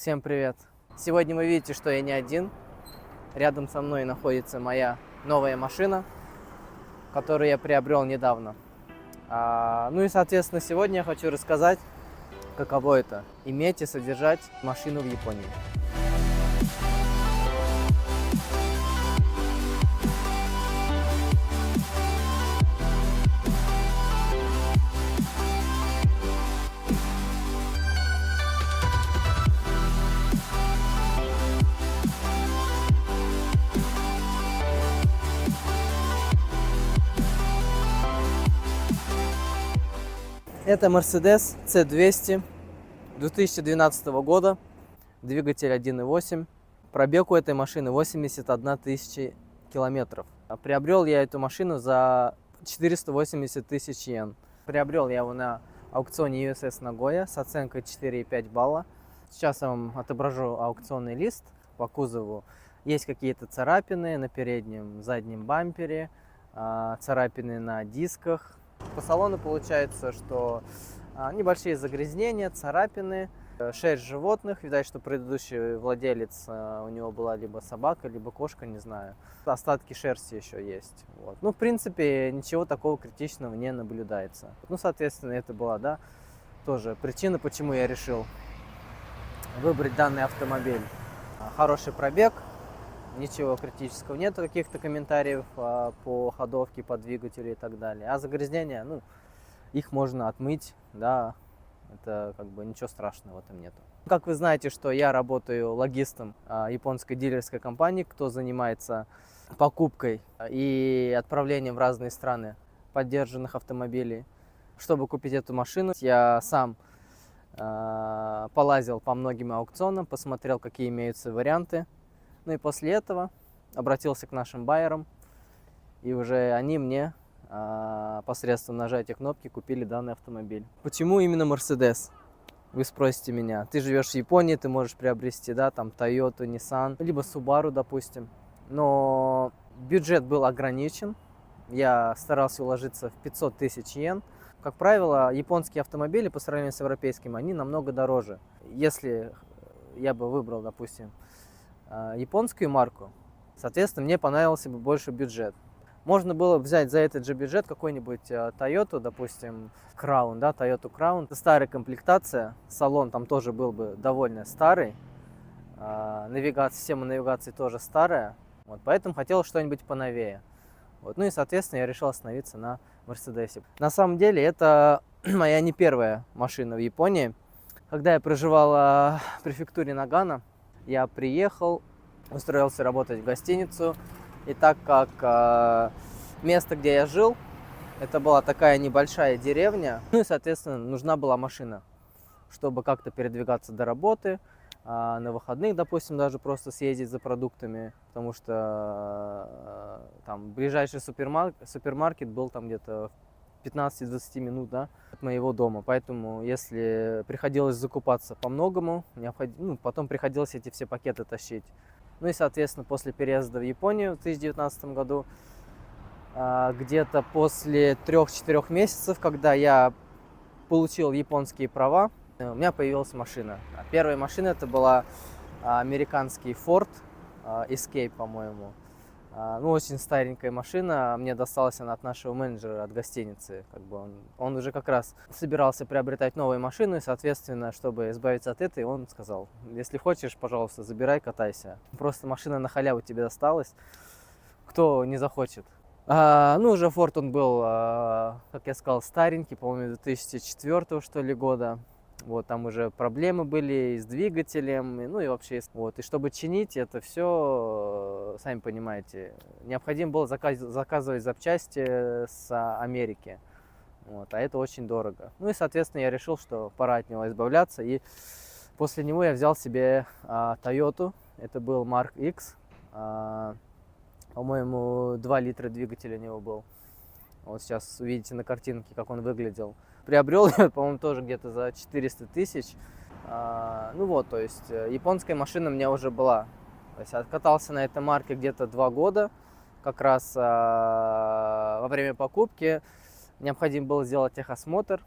Всем привет! Сегодня вы видите, что я не один. Рядом со мной находится моя новая машина, которую я приобрел недавно. Ну и, соответственно, сегодня я хочу рассказать, каково это – иметь и содержать машину в Японии. Это Mercedes C200 2012 года, двигатель 1.8. Пробег у этой машины 81 тысяча километров. Приобрел я эту машину за 480 тысяч йен. Приобрел я его на аукционе USS Nagoya с оценкой 4,5 балла. Сейчас я вам отображу аукционный лист по кузову. Есть какие-то царапины на переднем, заднем бампере, царапины на дисках. По салону получается, что небольшие загрязнения, царапины, шерсть животных. Видать, что предыдущий владелец, у него была либо собака, либо кошка, не знаю. Остатки шерсти еще есть. Вот. Ну, в принципе, ничего такого критичного не наблюдается. Ну, соответственно, это была, да, тоже причина, почему я решил выбрать данный автомобиль. Хороший пробег. Ничего критического, нету каких-то комментариев по ходовке, по двигателю и так далее. А загрязнения, ну, их можно отмыть, да, это как бы ничего страшного в этом нету. Как вы знаете, что я работаю логистом японской дилерской компании, кто занимается покупкой и отправлением в разные страны поддержанных автомобилей. Чтобы купить эту машину, я сам полазил по многим аукционам, посмотрел, какие имеются варианты. Ну и после этого обратился к нашим байерам, и уже они мне посредством нажатия кнопки купили данный автомобиль. Почему именно Mercedes? Вы спросите меня. Ты живешь в Японии, ты можешь приобрести, да, там Toyota, Nissan, либо Subaru, допустим. Но бюджет был ограничен. Я старался уложиться в 500 тысяч йен. Как правило, японские автомобили по сравнению с европейскими, они намного дороже. Если я бы выбрал, допустим, японскую марку, соответственно, мне понравился бы больше бюджет. Можно было взять за этот же бюджет какой-нибудь Toyota, допустим, Crown, да, Toyota Crown. Это старая комплектация, салон там тоже был бы довольно старый, система навигации тоже старая, вот, поэтому хотел что-нибудь поновее. Вот, ну и, соответственно, я решил остановиться на Мерседесе. На самом деле, это моя не первая машина в Японии. Когда я проживал в префектуре Нагано, я приехал, устроился работать в гостиницу, и так как место, где я жил, это была такая небольшая деревня, ну и, соответственно, нужна была машина, чтобы как-то передвигаться до работы, на выходных, допустим, даже просто съездить за продуктами, потому что там ближайший супермаркет был там где-то 15-20 минут, да, от моего дома. Поэтому, если приходилось закупаться по-многому, потом приходилось эти все пакеты тащить. Ну и, соответственно, после переезда в Японию в 2019 году, где-то после 3-4 месяцев, когда я получил японские права, у меня появилась машина. Первая машина это была американский Ford Escape, по-моему. Ну, очень старенькая машина, мне досталась она от нашего менеджера, от гостиницы. Как бы он уже как раз собирался приобретать новую машину, и, соответственно, чтобы избавиться от этой, он сказал: если хочешь, пожалуйста, забирай, катайся. Просто машина на халяву тебе досталась, кто не захочет. Ну, уже Ford он был, как я сказал, старенький, по-моему, 2004 что ли года. Вот, там уже проблемы были с двигателем, ну и вообще. Вот, и чтобы чинить это все, сами понимаете, необходимо было заказывать запчасти с Америки. Вот, а это очень дорого. Ну и, соответственно, я решил, что пора от него избавляться. И после него я взял себе Toyota. Это был Mark X. По-моему, 2 литра двигатель у него был. Вот сейчас увидите на картинке, как он выглядел. Приобрел я, по-моему, тоже где-то за 400 тысяч. Ну вот, то есть японская машина у меня уже была. То есть откатался на этой марке где-то 2 года. Как раз во время покупки необходимо было сделать техосмотр.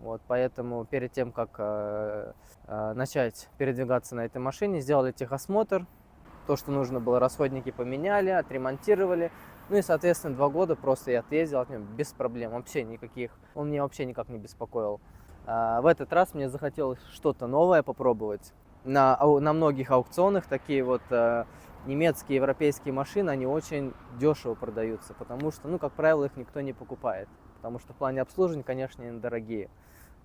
Вот, поэтому перед тем, как начать передвигаться на этой машине, сделали техосмотр. То, что нужно было, расходники поменяли, отремонтировали. Ну и, соответственно, 2 года просто я отъездил от него без проблем, вообще никаких. Он меня вообще никак не беспокоил. В этот раз мне захотелось что-то новое попробовать. На многих аукционах такие вот немецкие, европейские машины, они очень дешево продаются, потому что, ну, как правило, их никто не покупает. Потому что в плане обслуживания, конечно, они дорогие.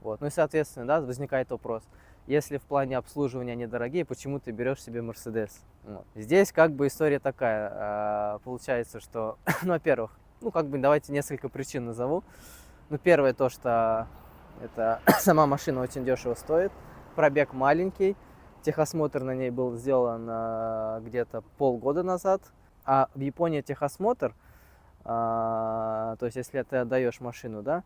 Вот. Ну и, соответственно, да, возникает вопрос, если в плане обслуживания они дорогие, почему ты берешь себе Мерседес? Вот. Здесь как бы история такая, получается, что, ну, во-первых, ну, как бы давайте несколько причин назову. Ну, первое то, что это сама машина очень дешево стоит, пробег маленький, техосмотр на ней был сделан где-то полгода назад, а в Японии техосмотр, то есть если ты отдаешь машину, да,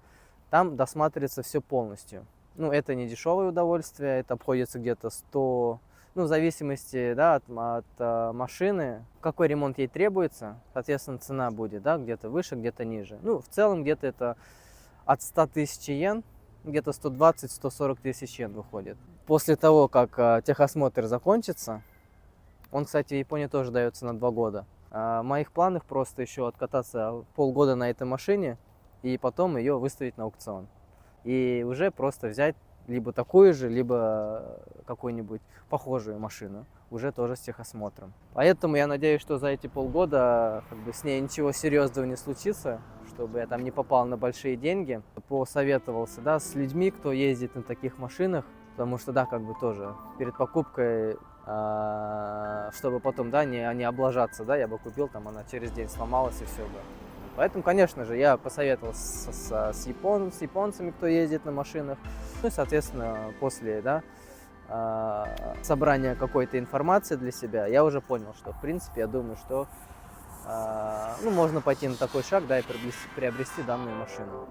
там досматривается все полностью. Ну, это не дешевое удовольствие, это обходится где-то 100, ну, в зависимости, да, от машины, какой ремонт ей требуется, соответственно, цена будет, да, где-то выше, где-то ниже. Ну, в целом, где-то это от 100 тысяч йен, где-то 120-140 тысяч йен выходит. После того, как техосмотр закончится, он, кстати, в Японии тоже дается на 2 года. В моих планах просто еще откататься полгода на этой машине и потом ее выставить на аукцион. И уже просто взять либо такую же, либо какую-нибудь похожую машину, уже тоже с техосмотром. Поэтому я надеюсь, что за эти полгода как бы с ней ничего серьезного не случится, чтобы я там не попал на большие деньги. Посоветовался, да, с людьми, кто ездит на таких машинах, потому что, да, как бы тоже перед покупкой, чтобы потом, да, не облажаться, да, я бы купил, там она через день сломалась и все бы. Поэтому, конечно же, я посоветовался с японцами, кто ездит на машинах. Ну и, соответственно, после, да, собрания какой-то информации для себя, я уже понял, что, в принципе, я думаю, что ну, можно пойти на такой шаг, да, и приобрести данную машину.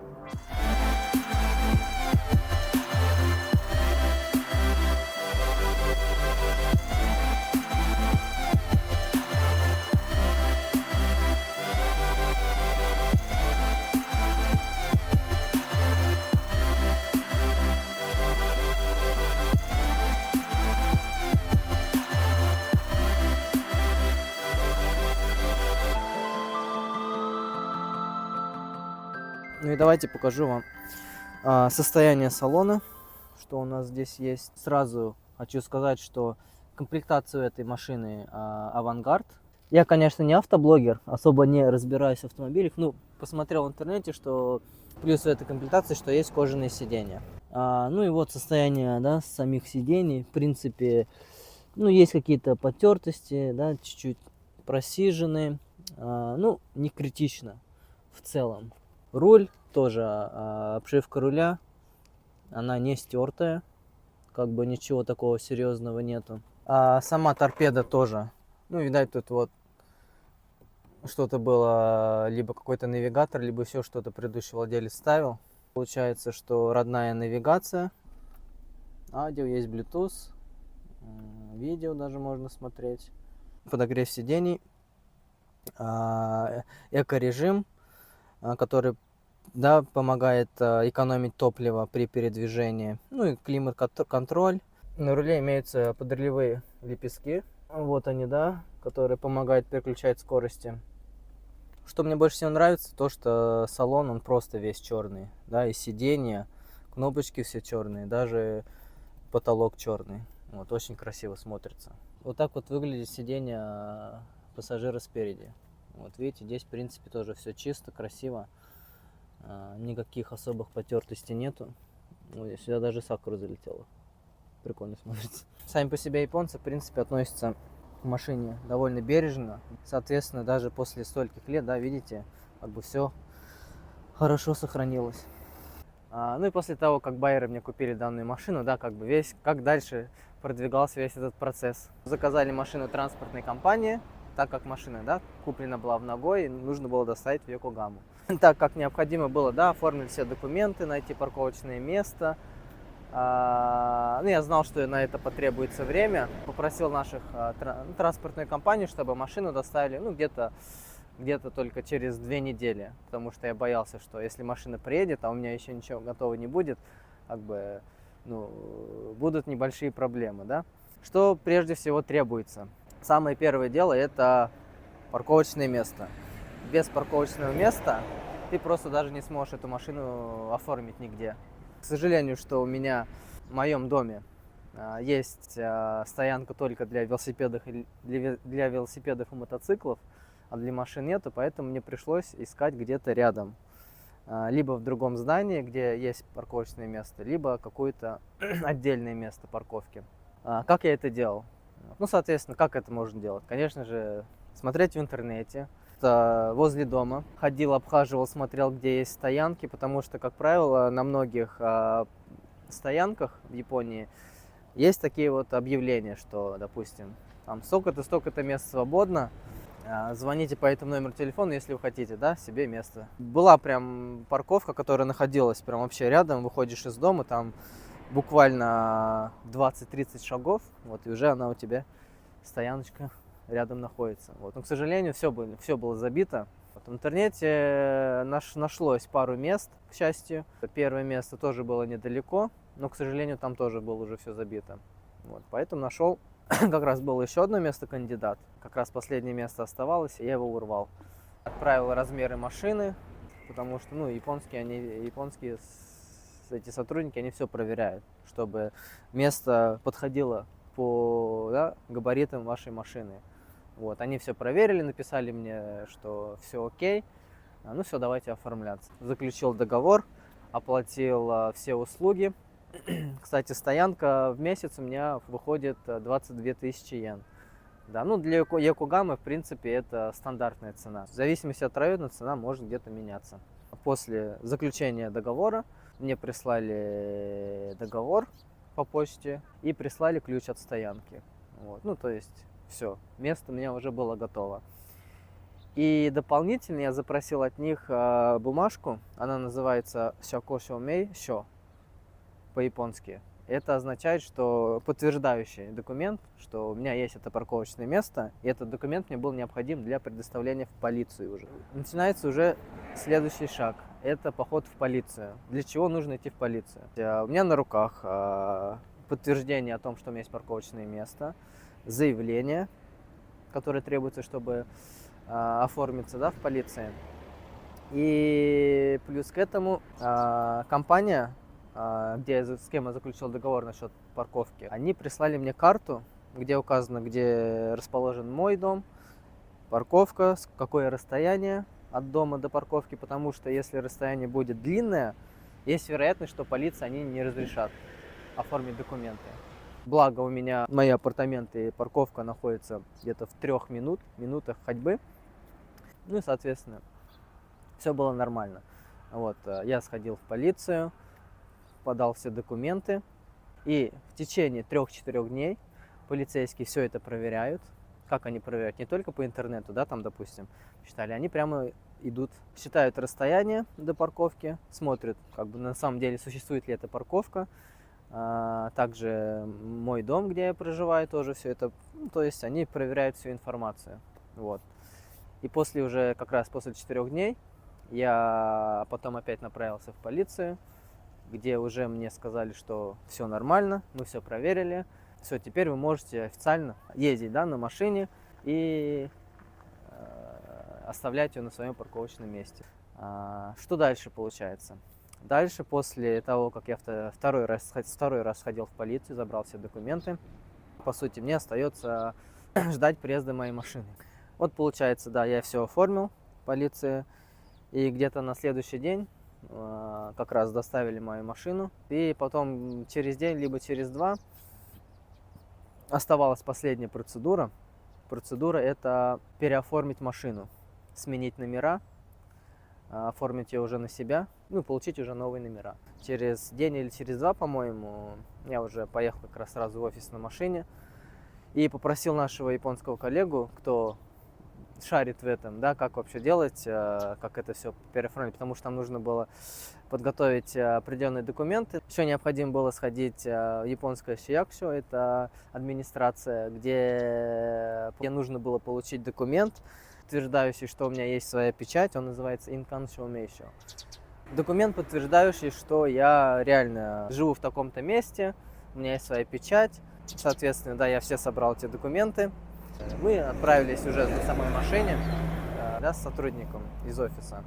Ну и давайте покажу вам состояние салона, что у нас здесь есть. Сразу хочу сказать, что комплектацию этой машины авангард. Я, конечно, не автоблогер, особо не разбираюсь в автомобилях. Ну, посмотрел в интернете, что плюс в этой комплектации, что есть кожаные сиденья. Ну и вот состояние, да, самих сидений. В принципе, ну, есть какие-то потертости, да, чуть-чуть просиженные. Ну, не критично в целом. Руль тоже, обшивка руля, она не стертая, как бы ничего такого серьезного нету. Сама торпеда тоже, ну, видать, тут вот что-то было, либо какой-то навигатор, либо еще что-то предыдущий владелец ставил. Получается, что родная навигация, аудио, есть Bluetooth, видео даже можно смотреть, подогрев сидений, эко-режим, который, да, помогает экономить топливо при передвижении. Ну и климат-контроль. На руле имеются подрулевые лепестки. Вот они, да, которые помогают переключать скорости. Что мне больше всего нравится, то что салон, он просто весь черный. Да, и сиденья, кнопочки все черные, даже потолок черный. Вот, очень красиво смотрится. Вот так вот выглядит сиденье пассажира спереди. Вот видите, здесь в принципе тоже все чисто, красиво. Никаких особых потертостей нету. Ой, сюда даже сакура залетела. Прикольно смотрится. Сами по себе японцы, в принципе, относятся к машине довольно бережно. Соответственно, даже после стольких лет, да, видите, как бы все хорошо сохранилось. Ну и после того, как байеры мне купили данную машину, да, как бы как дальше продвигался весь этот процесс. Заказали машину транспортной компании, так как машина, да, куплена была в Нагое, нужно было доставить в Йокогаму. Так как необходимо было, да, оформить все документы, найти парковочное место. Ну, я знал, что на это потребуется время. Попросил наших транспортную компанию, чтобы машину доставили, ну, где-то только через 2 недели. Потому что я боялся, что если машина приедет, а у меня еще ничего готово не будет, как бы, ну, будут небольшие проблемы, да. Что прежде всего требуется? Самое первое дело – это парковочное место. Без парковочного места ты просто даже не сможешь эту машину оформить нигде. К сожалению, что у меня в моем доме есть стоянка только для велосипедов, для велосипедов и мотоциклов, а для машин нету, поэтому мне пришлось искать где-то рядом. Либо в другом здании, где есть парковочное место, либо какое-то отдельное место парковки. Как я это делал? Ну, соответственно, как это можно делать? Конечно же, смотреть в интернете. Возле дома ходил, обхаживал, смотрел, где есть стоянки, потому что, как правило, на многих стоянках в Японии есть такие вот объявления, что, допустим, там столько-то мест свободно, звоните по этому номеру телефона, если вы хотите, да, себе место. Была прям парковка, которая находилась прям вообще рядом, выходишь из дома, там буквально 20-30 шагов, вот, и уже она у тебя, стояночка, рядом находится. Вот. Но, к сожалению, все было забито. Вот. В интернете нашлось пару мест, к счастью. Первое место тоже было недалеко, но, к сожалению, там тоже было уже все забито. Вот. Поэтому нашел, как раз было еще одно место кандидат. Как раз последнее место оставалось, и я его урвал. Отправил размеры машины, потому что, ну, японские эти сотрудники, они все проверяют, чтобы место подходило по, да, габаритам вашей машины. Вот, они все проверили, написали мне, что все окей. Ну все, давайте оформляться. Заключил договор, оплатил все услуги. Кстати, стоянка в месяц у меня выходит 22 тысячи йен. Да, ну для Йокогамы, в принципе, это стандартная цена. В зависимости от района цена может где-то меняться. После заключения договора мне прислали договор по почте и прислали ключ от стоянки. Вот, ну то есть все, место у меня уже было готово. И дополнительно я запросил от них бумажку, она называется Сёкошомей Сё по-японски. Это означает, что подтверждающий документ, что у меня есть это парковочное место, и этот документ мне был необходим для предоставления в полицию уже. Начинается уже следующий шаг. Это поход в полицию. Для чего нужно идти в полицию? У меня на руках подтверждение о том, что у меня есть парковочное место, заявление, которое требуется, чтобы оформиться, да, в полиции. И плюс к этому компания, с кем я заключил договор насчет парковки, они прислали мне карту, где указано, где расположен мой дом, парковка, какое расстояние от дома до парковки, потому что если расстояние будет длинное, есть вероятность, что полиция они не разрешат оформить документы. Благо у меня мои апартаменты и парковка находятся где-то в 3 минутах ходьбы. Ну и, соответственно, все было нормально. Вот, я сходил в полицию, подал все документы, и в течение 3-4 дней полицейские все это проверяют. Как они проверяют? Не только по интернету, да, там, допустим, считали, они прямо идут, считают расстояние до парковки, смотрят, как бы на самом деле существует ли эта парковка, также мой дом, где я проживаю, тоже все это, ну, то есть они проверяют всю информацию, вот. И как раз после 4 дней я потом опять направился в полицию, где уже мне сказали, что все нормально, мы все проверили, все, теперь вы можете официально ездить, да, на машине и оставлять ее на своем парковочном месте. Что дальше получается? Дальше, после того, как я второй раз ходил в полицию, забрал все документы, по сути, мне остается ждать приезда моей машины. Вот получается, да, я все оформил в полиции, и где-то на следующий день как раз доставили мою машину, и потом через день, либо через 2 оставалась последняя процедура. Процедура – это переоформить машину, сменить номера, оформить ее уже на себя, ну, получить уже новые номера. Через день или через 2, по-моему, я уже поехал как раз сразу в офис на машине и попросил нашего японского коллегу, кто шарит в этом, да, как вообще делать, как это все переоформить, потому что нам нужно было подготовить определенные документы. Еще необходимо было сходить в японское сиякшо, это администрация, где нужно было получить документ, утверждающий, что у меня есть своя печать, он называется Инкан Шоумейшо. Документ, подтверждающий, что я реально живу в таком-то месте, у меня есть своя печать. Соответственно, да, я все собрал эти документы. Мы отправились уже на самой машине, да, с сотрудником из офиса.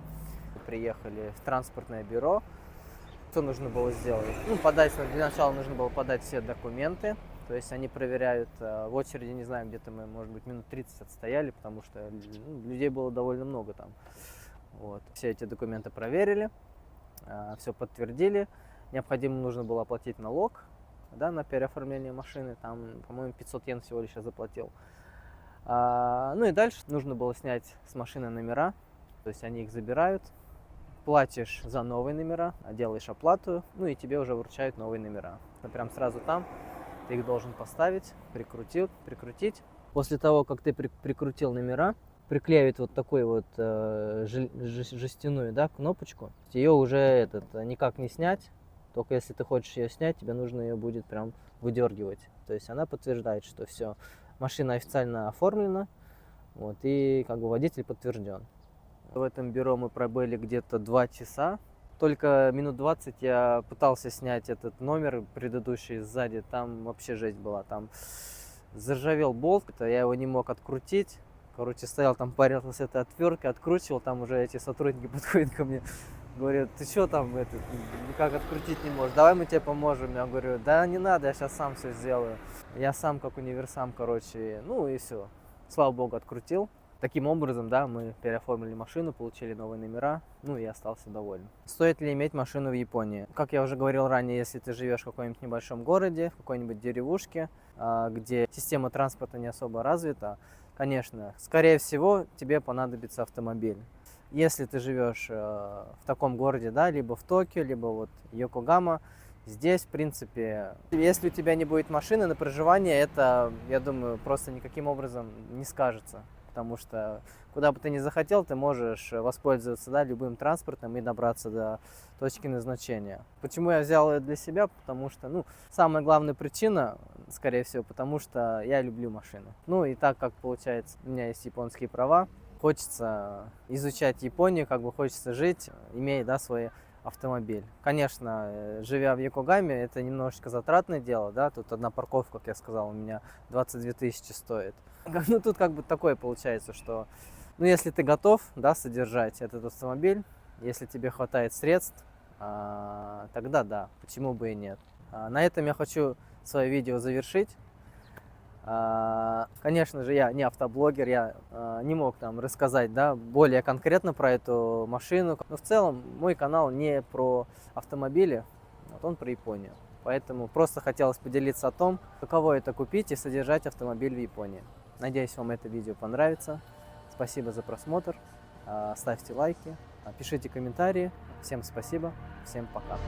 Приехали в транспортное бюро. Что нужно было сделать? Ну, для начала нужно было подать все документы. То есть они проверяют в очереди, не знаю, где-то мы, может быть, минут 30 отстояли, потому что людей было довольно много там. Вот. Все эти документы проверили, все подтвердили. Необходимо нужно было оплатить налог, да, на переоформление машины. Там, по-моему, 500 йен всего лишь я заплатил. Ну и дальше нужно было снять с машины номера. То есть они их забирают. Платишь за новые номера, делаешь оплату, ну и тебе уже вручают новые номера. Прям сразу там ты их должен поставить, прикрутить. После того, как ты прикрутил номера, приклеивают вот такой вот жестяную, да, кнопочку. Ее уже никак не снять, только если ты хочешь ее снять, тебе нужно ее будет прям выдергивать. То есть она подтверждает, что все, машина официально оформлена, вот, и как бы водитель подтвержден. В этом бюро мы пробыли где-то 2 часа. Только минут 20 я пытался снять этот номер предыдущий сзади. Там вообще жесть была. Там заржавел болт, я его не мог открутить. Короче, стоял там, парился с этой отверткой, откручивал. Там уже эти сотрудники подходят ко мне, говорят: ты что там никак открутить не можешь? Давай мы тебе поможем. Я говорю: да не надо, я сейчас сам все сделаю. Я сам как универсам, короче. Ну и все. Слава богу, открутил. Таким образом, да, мы переоформили машину, получили новые номера, ну и остался доволен. Стоит ли иметь машину в Японии? Как я уже говорил ранее, если ты живешь в каком-нибудь небольшом городе, в какой-нибудь деревушке, где система транспорта не особо развита, конечно, скорее всего, тебе понадобится автомобиль. Если ты живешь в таком городе, да, либо в Токио, либо вот Йокогама, здесь, в принципе, если у тебя не будет машины на проживание, это, я думаю, просто никаким образом не скажется. Потому что куда бы ты ни захотел, ты можешь воспользоваться, да, любым транспортом и добраться до точки назначения. Почему я взял это для себя? Потому что, ну, самая главная причина, скорее всего, потому что я люблю машины. Ну и так как, получается, у меня есть японские права, хочется изучать Японию, как бы хочется жить, имея, да, свой автомобиль. Конечно, живя в Йокогаме, это немножечко затратное дело, да, тут одна парковка, как я сказал, у меня 22 тысячи стоит. Ну, тут как бы такое получается, что, ну, если ты готов, да, содержать этот автомобиль, если тебе хватает средств, тогда да, почему бы и нет. На этом я хочу свое видео завершить. Конечно же, я не автоблогер, я не мог там рассказать, да, более конкретно про эту машину. Но в целом мой канал не про автомобили, вот он про Японию. Поэтому просто хотелось поделиться о том, каково это купить и содержать автомобиль в Японии. Надеюсь, вам это видео понравится. Спасибо за просмотр. Ставьте лайки, пишите комментарии. Всем спасибо, всем пока.